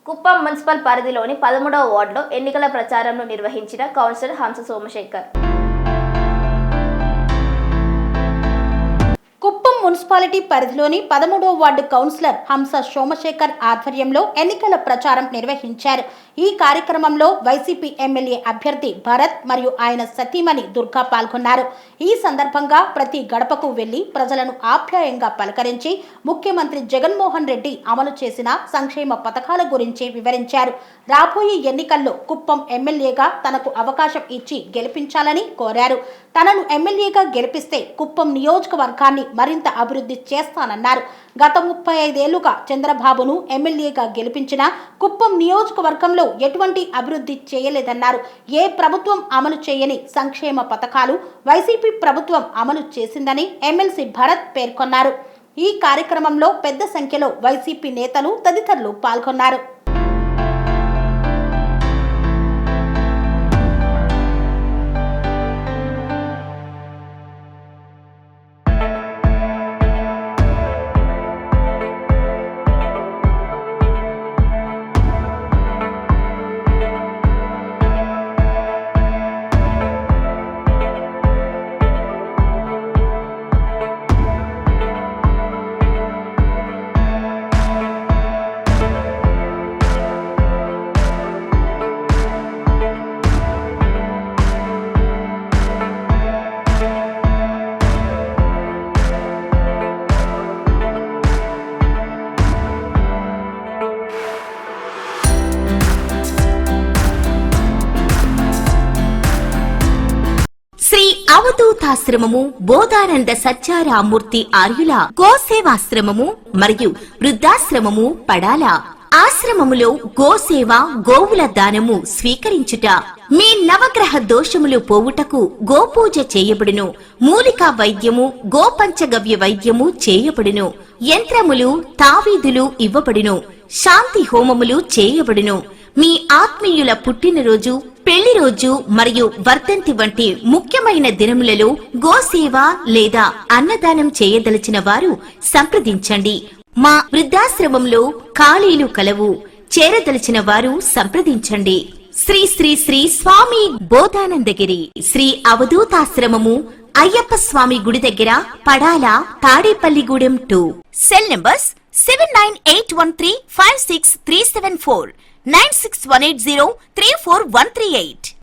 Kuppam municipal పరిధిలోని 13వ వార్డులో ఎన్నికల ప్రచారంను నిర్వహించిన కౌన్సిలర్ హంస సోమశేఖర్. కుప్పం మున్సిపాలిటీ పరిధిలోని 13వ వార్డు కౌన్సిలర్ హంస సోమశేఖర్ ఆధ్వర్యంలో ఎన్నికల ప్రచారం నిర్వహించారు. ఈ కార్యక్రమంలో వైసీపీ ఎమ్మెల్యే అభ్యర్థి భరత్ మరియు ఆయన సతీమణి దుర్గా పాల్గొన్నారు. ఈ సందర్భంగా ప్రతి గడపకు వెళ్లి ప్రజలను ఆప్యాయంగా పలకరించి ముఖ్యమంత్రి జగన్మోహన్ రెడ్డి అమలు చేసిన సంక్షేమ పథకాల గురించి వివరించారు. రాబోయే ఎన్నికల్లో కుప్పం ఎమ్మెల్యేగా తనకు అవకాశం ఇచ్చి గెలిపించాలని కోరారు. తనను ఎమ్మెల్యేగా గెలిపిస్తే కుప్పం నియోజకవర్గాన్ని మరింత అభివృద్ధి చేస్తానన్నారు. గత 35 ఏళ్లుగా చంద్రబాబును ఎమ్మెల్యేగా గెలిపించిన కుప్పం నియోజకవర్గంలో ఎటువంటి అభివృద్ధి చేయలేదన్నారు. ఏ ప్రభుత్వం అమలు చేయని సంక్షేమ పథకాలు వైసీపీ ప్రభుత్వం అమలు చేసిందని ఎమ్మెల్సీ భరత్ పేర్కొన్నారు. ఈ కార్యక్రమంలో పెద్ద సంఖ్యలో వైసీపీ నేతలు తదితరులు పాల్గొన్నారు. శ్రీ అవధూతాశ్రమము బోధానంద సత్యారామూర్తి ఆర్యుల గోసేవాశ్రమము మరియు వృద్ధాశ్రమము పడాల. ఆశ్రమములో గోసేవ గోవుల దానము స్వీకరించుట, మీ నవగ్రహ దోషములు పోవుటకు గోపూజ చేయబడును. మూలికా వైద్యము గోపంచగవ్య వైద్యము చేయబడును. యంత్రములు తావీదులు ఇవ్వబడును. శాంతి హోమములు చేయబడును. మీ ఆత్మీయుల పుట్టినరోజు, పెళ్లి రోజు మరియు వర్ధంతి వంటి ముఖ్యమైన దినములలో గోసేవ లేదా అన్నదానం చేయదలిచిన వారు సంప్రదించండి. మా వృద్ధాశ్రమంలో ఖాళీలు కలవు. చేరదలిచిన వారు సంప్రదించండి. శ్రీ శ్రీ శ్రీ స్వామి బోధానందగిరి శ్రీ అవధూతాశ్రమము అయ్యప్ప స్వామి గుడి దగ్గర పడాల, తాడేపల్లిగూడెం 2. Cell numbers 7981356374, 96180341138.